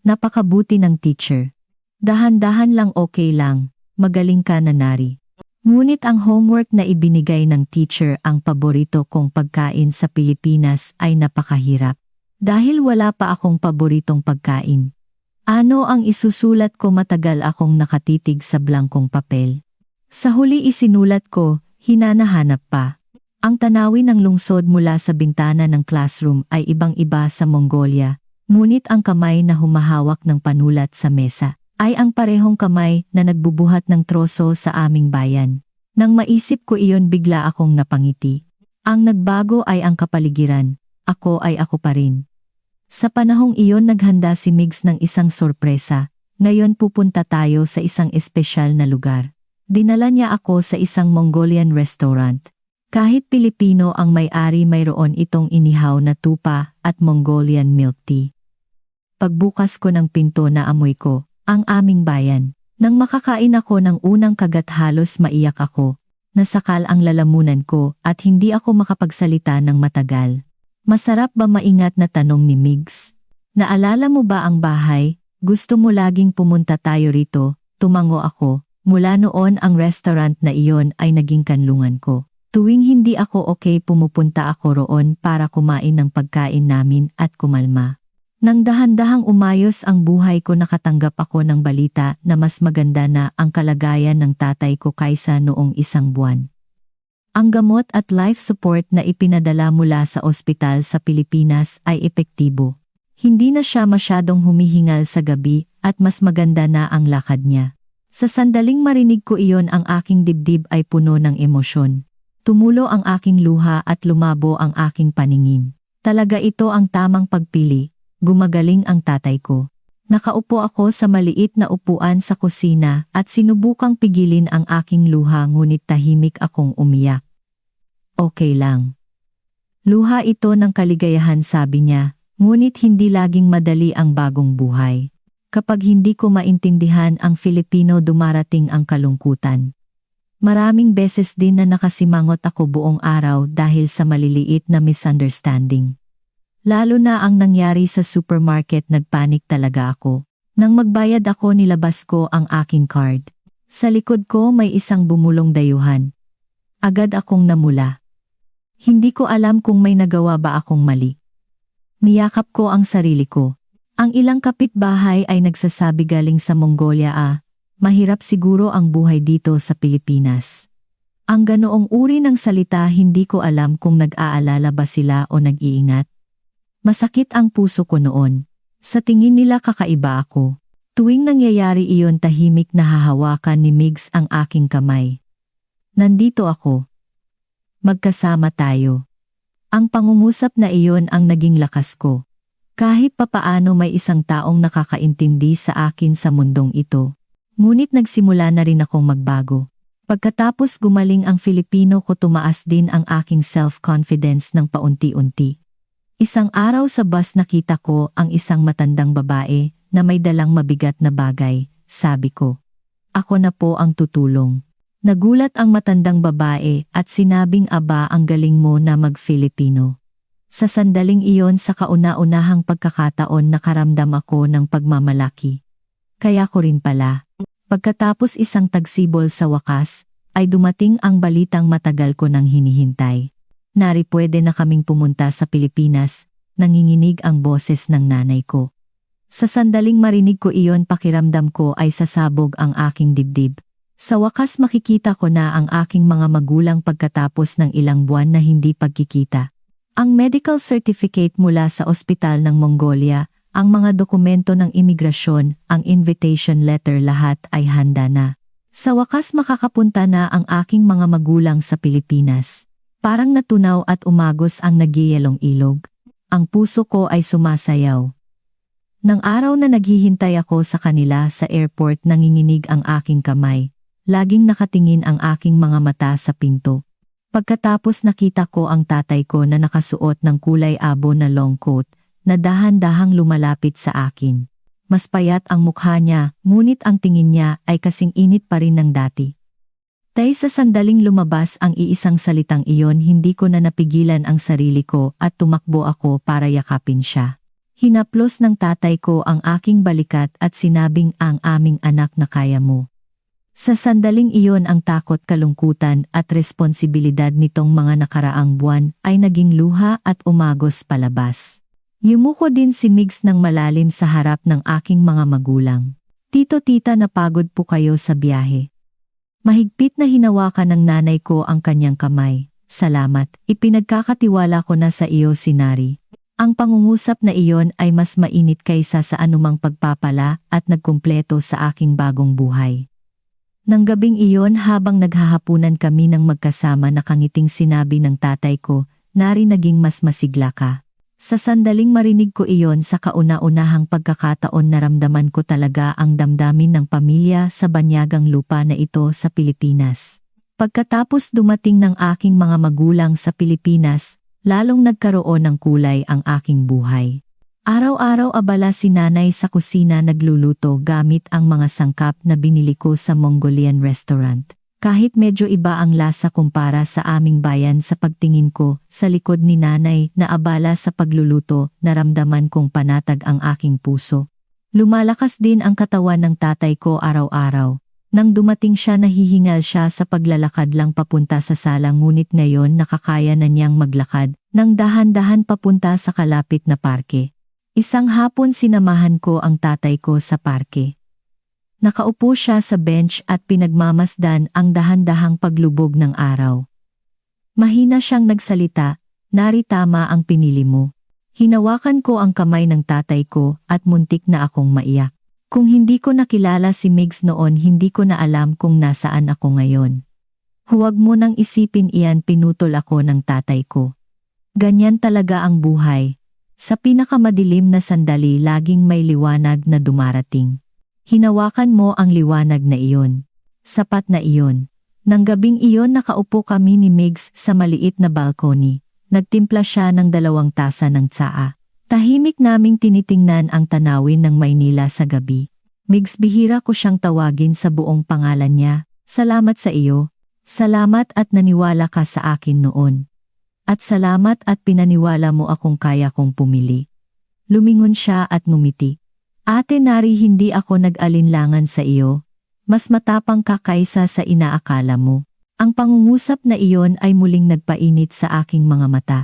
Napakabuti ng teacher. Dahan-dahan lang okay lang, magaling ka na Nari. Ngunit ang homework na ibinigay ng teacher ang paborito kong pagkain sa Pilipinas ay napakahirap. Dahil wala pa akong paboritong pagkain. Ano ang isusulat ko matagal akong nakatitig sa blankong papel. Sa huli isinulat ko, hinanahanap pa. Ang tanawin ng lungsod mula sa bintana ng classroom ay ibang-iba sa Mongolia, ngunit ang kamay na humahawak ng panulat sa mesa ay ang parehong kamay na nagbubuhat ng troso sa aming bayan. Nang maisip ko iyon bigla akong napangiti. Ang nagbago ay ang kapaligiran, ako ay ako pa rin. Sa panahong iyon naghanda si Migs ng isang sorpresa, ngayon pupunta tayo sa isang espesyal na lugar. Dinala niya ako sa isang Mongolian restaurant. Kahit Pilipino ang may-ari mayroon itong inihaw na tupa at Mongolian milk tea. Pagbukas ko ng pinto na amoy ko, ang aming bayan. Nang makakain ako ng unang kagat halos maiyak ako. Nasakal ang lalamunan ko at hindi ako makapagsalita ng matagal. Masarap ba maingat na tanong ni Migs? Naalala mo ba ang bahay? Gusto mo laging pumunta tayo rito? Tumango ako. Mula noon ang restaurant na iyon ay naging kanlungan ko. Tuwing hindi ako okay pumupunta ako roon para kumain ng pagkain namin at kumalma. Nang dahan-dahang umayos ang buhay ko nakatanggap ako ng balita na mas maganda na ang kalagayan ng tatay ko kaysa noong isang buwan. Ang gamot at life support na ipinadala mula sa ospital sa Pilipinas ay epektibo. Hindi na siya masyadong humihingal sa gabi at mas maganda na ang lakad niya. Sa sandaling marinig ko iyon ang aking dibdib ay puno ng emosyon. Tumulo ang aking luha at lumabo ang aking paningin. Talaga ito ang tamang pagpili, gumagaling ang tatay ko. Nakaupo ako sa maliit na upuan sa kusina at sinubukang pigilin ang aking luha ngunit tahimik akong umiyak. Okay lang. Luha ito ng kaligayahan sabi niya, ngunit hindi laging madali ang bagong buhay. Kapag hindi ko maintindihan ang Filipino dumarating ang kalungkutan. Maraming beses din na nakasimangot ako buong araw dahil sa maliliit na misunderstanding. Lalo na ang nangyari sa supermarket nagpanik talaga ako. Nang magbayad ako nilabas ko ang aking card. Sa likod ko may isang bumulong dayuhan. Agad akong namula. Hindi ko alam kung may nagawa ba akong mali. Niyakap ko ang sarili ko. Ang ilang kapitbahay ay nagsasabi galing sa Mongolia mahirap siguro ang buhay dito sa Pilipinas. Ang ganoong uri ng salita hindi ko alam kung nag-aalala ba sila o nag-iingat. Masakit ang puso ko noon. Sa tingin nila kakaiba ako. Tuwing nangyayari iyon tahimik na hahawakan ni Migs ang aking kamay. Nandito ako. Magkasama tayo. Ang pangungusap na iyon ang naging lakas ko. Kahit papaano may isang taong nakakaintindi sa akin sa mundong ito. Ngunit nagsimula na rin akong magbago. Pagkatapos gumaling ang Filipino ko tumaas din ang aking self-confidence ng paunti-unti. Isang araw sa bus nakita ko ang isang matandang babae na may dalang mabigat na bagay, sabi ko. Ako na po ang tutulong. Nagulat ang matandang babae at sinabing aba ang galing mo na mag-Filipino. Sa sandaling iyon sa kauna-unahang pagkakataon nakaramdam ako ng pagmamalaki. Kaya ko rin pala. Pagkatapos isang tagsibol sa wakas, ay dumating ang balitang matagal ko nang hinihintay. Nari pwede na kaming pumunta sa Pilipinas, nanginginig ang boses ng nanay ko. Sa sandaling marinig ko iyon pakiramdam ko ay sasabog ang aking dibdib. Sa wakas makikita ko na ang aking mga magulang pagkatapos ng ilang buwan na hindi pagkikita. Ang medical certificate mula sa ospital ng Mongolia, ang mga dokumento ng imigrasyon, ang invitation letter lahat ay handa na. Sa wakas makakapunta na ang aking mga magulang sa Pilipinas. Parang natunaw at umagos ang nagyayelong ilog. Ang puso ko ay sumasayaw. Nang araw na naghihintay ako sa kanila sa airport nanginginig ang aking kamay. Laging nakatingin ang aking mga mata sa pinto. Pagkatapos nakita ko ang tatay ko na nakasuot ng kulay abo na long coat, na dahan-dahang lumalapit sa akin. Mas payat ang mukha niya, ngunit ang tingin niya ay kasing init pa rin ng dati. Tay sa sandaling lumabas ang iisang salitang iyon hindi ko na napigilan ang sarili ko at tumakbo ako para yakapin siya. Hinaplos ng tatay ko ang aking balikat at sinabing ang aming anak na kaya mo. Sa sandaling iyon ang takot, kalungkutan at responsibilidad nitong mga nakaraang buwan ay naging luha at umagos palabas. Yumuko din si Migs ng malalim sa harap ng aking mga magulang. Tito-tita napagod po kayo sa biyahe. Mahigpit na hinawakan ng nanay ko ang kanyang kamay. Salamat, ipinagkakatiwala ko na sa iyo si Nari. Ang pangungusap na iyon ay mas mainit kaysa sa anumang pagpapala at nagkumpleto sa aking bagong buhay. Nang gabing iyon habang naghahapunan kami ng magkasama nakangiting sinabi ng tatay ko, Nari naging mas masigla ka. Sa sandaling marinig ko iyon sa kauna-unahang pagkakataon naramdaman ko talaga ang damdamin ng pamilya sa banyagang lupa na ito sa Pilipinas. Pagkatapos dumating ng aking mga magulang sa Pilipinas, lalong nagkaroon ng kulay ang aking buhay. Araw-araw abala si nanay sa kusina nagluluto gamit ang mga sangkap na binili ko sa Mongolian restaurant. Kahit medyo iba ang lasa kumpara sa aming bayan sa pagtingin ko sa likod ni nanay na abala sa pagluluto, naramdaman kong panatag ang aking puso. Lumalakas din ang katawan ng tatay ko araw-araw. Nang dumating siya nahihingal siya sa paglalakad lang papunta sa sala ngunit ngayon nakakaya na niyang maglakad nang dahan-dahan papunta sa kalapit na parke. Isang hapon sinamahan ko ang tatay ko sa parke. Nakaupo siya sa bench at pinagmamasdan ang dahan-dahang paglubog ng araw. Mahina siyang nagsalita, Nari tama ang pinili mo. Hinawakan ko ang kamay ng tatay ko at muntik na akong maiyak. Kung hindi ko nakilala si Migs noon hindi ko na alam kung nasaan ako ngayon. Huwag mo nang isipin iyan, pinutol ako ng tatay ko. Ganyan talaga ang buhay. Sa pinakamadilim na sandali laging may liwanag na dumarating. Hinawakan mo ang liwanag na iyon. Sapat na iyon. Nang gabing iyon nakaupo kami ni Migs sa maliit na balkoni. Nagtimpla siya ng 2 tasa ng tsaa. Tahimik naming tinitingnan ang tanawin ng Maynila sa gabi. Migs, bihira ko siyang tawagin sa buong pangalan niya. Salamat sa iyo. Salamat at naniwala ka sa akin noon. At salamat at pinaniwala mo akong kaya kong pumili. Lumingon siya at ngumiti. Ate Nari, hindi ako nag-alinlangan sa iyo. Mas matapang ka kaysa sa inaakala mo. Ang pangungusap na iyon ay muling nagpainit sa aking mga mata.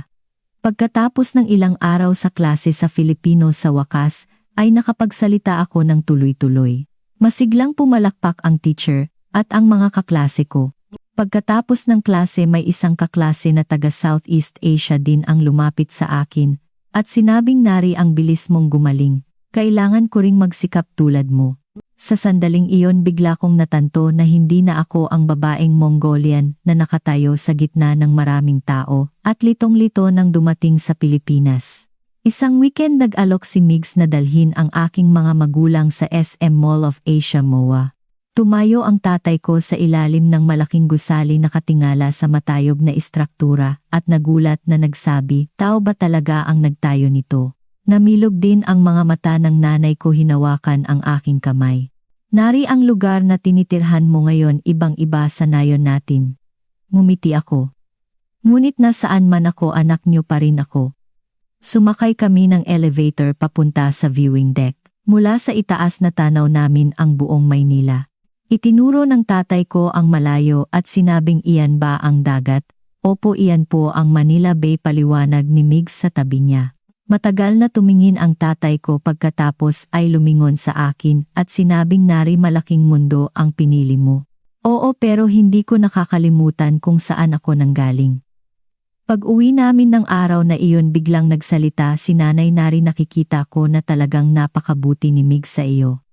Pagkatapos ng ilang araw sa klase sa Filipino sa wakas, ay nakapagsalita ako ng tuloy-tuloy. Masiglang pumalakpak ang teacher at ang mga kaklase ko. Pagkatapos ng klase may isang kaklase na taga Southeast Asia din ang lumapit sa akin at sinabing, Nari, ang bilis mong gumaling, kailangan ko ring magsikap tulad mo. Sa sandaling iyon bigla kong natanto na hindi na ako ang babaeng Mongolian na nakatayo sa gitna ng maraming tao at litong-lito nang dumating sa Pilipinas. Isang weekend nag-alok si Migs na dalhin ang aking mga magulang sa SM Mall of Asia MOA. Tumayo ang tatay ko sa ilalim ng malaking gusali na katingala sa matayog na istruktura at nagulat na nagsabi, tao ba talaga ang nagtayo nito? Namilog din ang mga mata ng nanay ko, hinawakan ang aking kamay. Nari, ang lugar na tinitirhan mo ngayon ibang-iba sa nayon natin. Ngumiti ako. Ngunit nasaan man ako, anak niyo pa rin ako. Sumakay kami ng elevator papunta sa viewing deck. Mula sa itaas na tanaw namin ang buong Maynila. Itinuro ng tatay ko ang malayo at sinabing, iyan ba ang dagat? Opo, iyan po ang Manila Bay, paliwanag ni Migs sa tabi niya. Matagal na tumingin ang tatay ko, pagkatapos ay lumingon sa akin at sinabing, Nari, malaking mundo ang pinili mo. Oo, pero hindi ko nakakalimutan kung saan ako nanggaling. Pag-uwi namin ng araw na iyon biglang nagsalita si Nanay, Nari, nakikita ko na talagang napakabuti ni Migs sa iyo.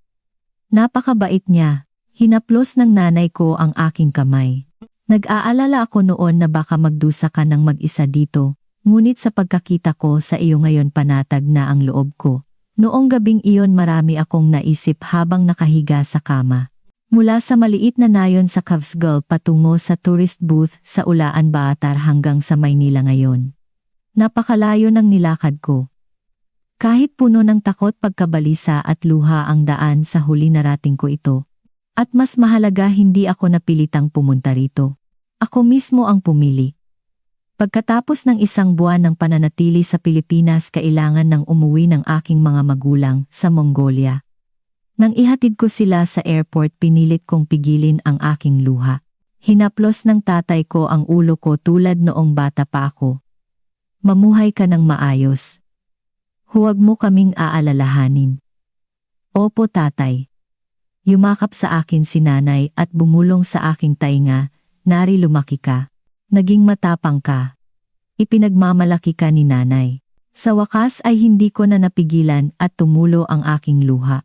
Napakabait niya. Hinaplos ng nanay ko ang aking kamay. Nag-aalala ako noon na baka magdusa ka ng mag-isa dito, ngunit sa pagkakita ko sa iyo ngayon panatag na ang loob ko. Noong gabing iyon marami akong naisip habang nakahiga sa kama. Mula sa maliit na nayon sa Cavs Gulf patungo sa tourist booth sa Ulaan Baatar hanggang sa Maynila ngayon. Napakalayo ng nilakad ko. Kahit puno ng takot, pagkabalisa at luha ang daan, sa huli narating ko ito. At mas mahalaga, hindi ako napilitang pumunta rito. Ako mismo ang pumili. Pagkatapos ng isang buwan ng pananatili sa Pilipinas, kailangan nang umuwi ng aking mga magulang sa Mongolia. Nang ihatid ko sila sa airport, pinilit kong pigilin ang aking luha. Hinaplos ng tatay ko ang ulo ko tulad noong bata pa ako. Mamuhay ka ng maayos. Huwag mo kaming aalalahanin. Opo, tatay. Yumakap sa akin si nanay at bumulong sa aking tainga, Nari, lumaki ka. Naging matapang ka. Ipinagmamalaki ka ni nanay. Sa wakas ay hindi ko na napigilan at tumulo ang aking luha.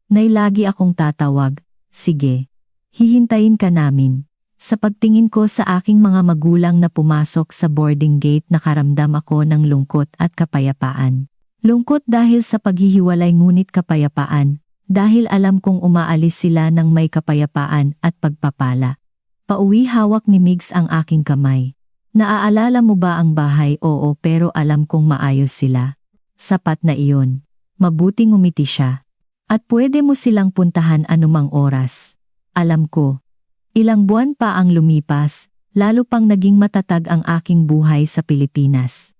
Nay, lagi akong tatawag, sige. Hihintayin ka namin. Sa pagtingin ko sa aking mga magulang na pumasok sa boarding gate, nakaramdam ako ng lungkot at kapayapaan. Lungkot dahil sa paghihiwalay, ngunit kapayapaan dahil alam kong umaalis sila ng may kapayapaan at pagpapala. Pauwi, hawak ni Migs ang aking kamay. Naaalala mo ba ang bahay? Oo, pero alam kong maayos sila. Sapat na iyon. Mabuting ngumiti siya. At pwede mo silang puntahan anumang oras. Alam ko. Ilang buwan pa ang lumipas, lalo pang naging matatag ang aking buhay sa Pilipinas.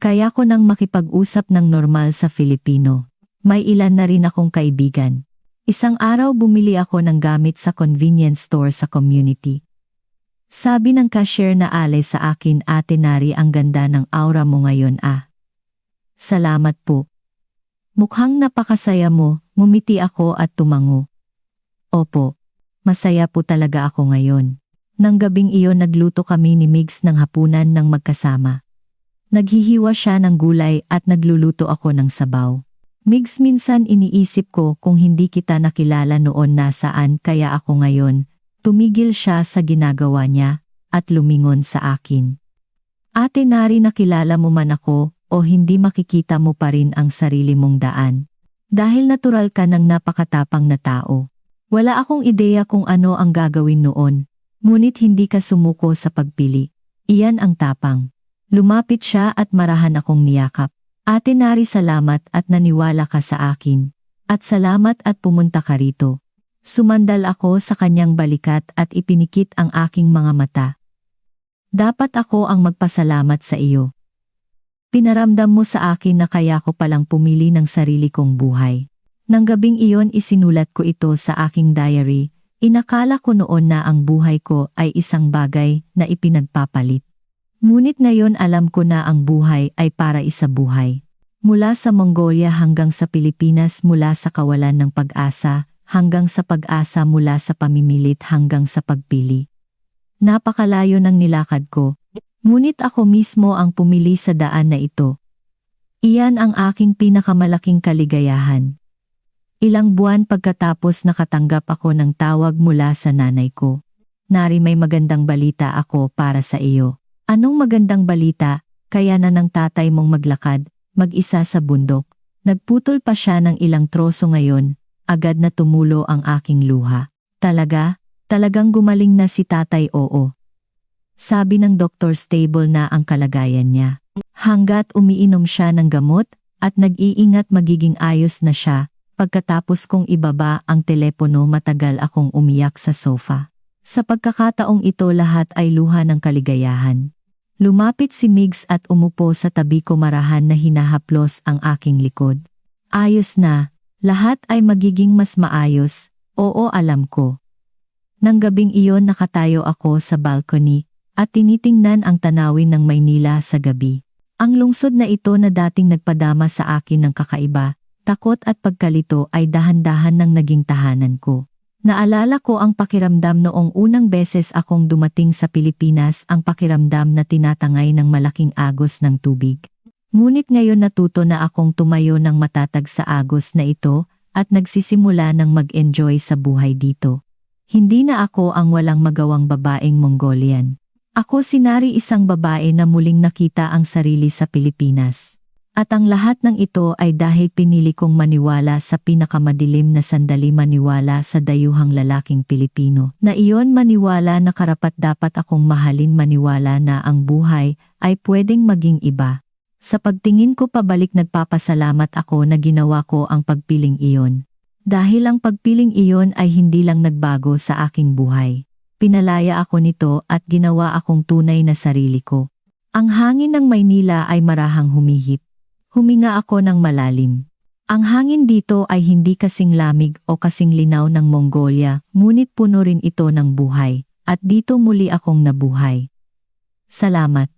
Kaya ko nang makipag-usap ng normal sa Filipino. May ilan na rin akong kaibigan. Isang araw bumili ako ng gamit sa convenience store sa community. Sabi ng cashier na alay sa akin, Ate Nari, ang ganda ng aura mo ngayon ah. Salamat po. Mukhang napakasaya mo, ngumiti ako at tumango. Opo, masaya po talaga ako ngayon. Nang gabing iyon nagluto kami ni Migs ng hapunan ng magkasama. Naghihiwa siya ng gulay at nagluluto ako ng sabaw. Migs, minsan iniisip ko kung hindi kita nakilala noon nasaan kaya ako ngayon. Tumigil siya sa ginagawa niya at lumingon sa akin. Ate Nari, nakilala mo man ako o hindi, makikita mo pa rin ang sarili mong daan. Dahil natural ka ng napakatapang na tao. Wala akong ideya kung ano ang gagawin noon, ngunit hindi ka sumuko sa pagpili. Iyan ang tapang. Lumapit siya at marahan akong niyakap. Ate Nari, salamat at naniwala ka sa akin. At salamat at pumunta ka rito. Sumandal ako sa kanyang balikat at ipinikit ang aking mga mata. Dapat ako ang magpasalamat sa iyo. Pinaramdam mo sa akin na kaya ko palang pumili ng sarili kong buhay. Nang gabing iyon isinulat ko ito sa aking diary. Inakala ko noon na ang buhay ko ay isang bagay na ipinagpapalit. Ngunit ngayon alam ko na ang buhay ay para isabuhay. Mula sa Mongolia hanggang sa Pilipinas, mula sa kawalan ng pag-asa hanggang sa pag-asa, mula sa pamimilit hanggang sa pagpili. Napakalayo ng nilakad ko. Ngunit ako mismo ang pumili sa daan na ito. Iyan ang aking pinakamalaking kaligayahan. Ilang buwan pagkatapos nakatanggap ako ng tawag mula sa nanay ko. Nari, may magandang balita ako para sa iyo. Anong magandang balita? Kaya na ng tatay mong maglakad, mag-isa sa bundok. Nagputol pa siya ng ilang troso ngayon, agad na tumulo ang aking luha. Talaga? Talagang gumaling na si tatay, oo. Sabi ng doktor stable na ang kalagayan niya. Hanggat umiinom siya ng gamot at nag-iingat magiging ayos na siya. Pagkatapos kong ibaba ang telepono, matagal akong umiyak sa sofa. Sa pagkakataong ito, lahat ay luha ng kaligayahan. Lumapit si Migs at umupo sa tabi ko, marahan na hinahaplos ang aking likod. Ayos na, lahat ay magiging mas maayos, oo alam ko. Nang gabing iyon nakatayo ako sa balcony at tinitingnan ang tanawin ng Maynila sa gabi. Ang lungsod na ito na dating nagpadama sa akin ng kakaiba, takot at pagkalito ay dahan-dahan nang naging tahanan ko. Naalala ko ang pakiramdam noong unang beses akong dumating sa Pilipinas, ang pakiramdam na tinatangay ng malaking agos ng tubig. Ngunit ngayon natuto na akong tumayo ng matatag sa agos na ito at nagsisimula ng mag-enjoy sa buhay dito. Hindi na ako ang walang magawang babaeng Mongolian. Ako si Nari, isang babae na muling nakita ang sarili sa Pilipinas. At ang lahat ng ito ay dahil pinili kong maniwala sa pinakamadilim na sandali, maniwala sa dayuhang lalaking Pilipino. Na iyon, maniwala na karapat-dapat akong mahalin, maniwala na ang buhay ay pwedeng maging iba. Sa pagtingin ko pabalik, nagpapasalamat ako na ginawa ko ang pagpiling iyon. Dahil ang pagpiling iyon ay hindi lang nagbago sa aking buhay. Pinalaya ako nito at ginawa akong tunay na sarili ko. Ang hangin ng Maynila ay marahang humihip. Huminga ako ng malalim. Ang hangin dito ay hindi kasing lamig o kasing linaw ng Mongolia, ngunit puno rin ito ng buhay, at dito muli akong nabuhay. Salamat.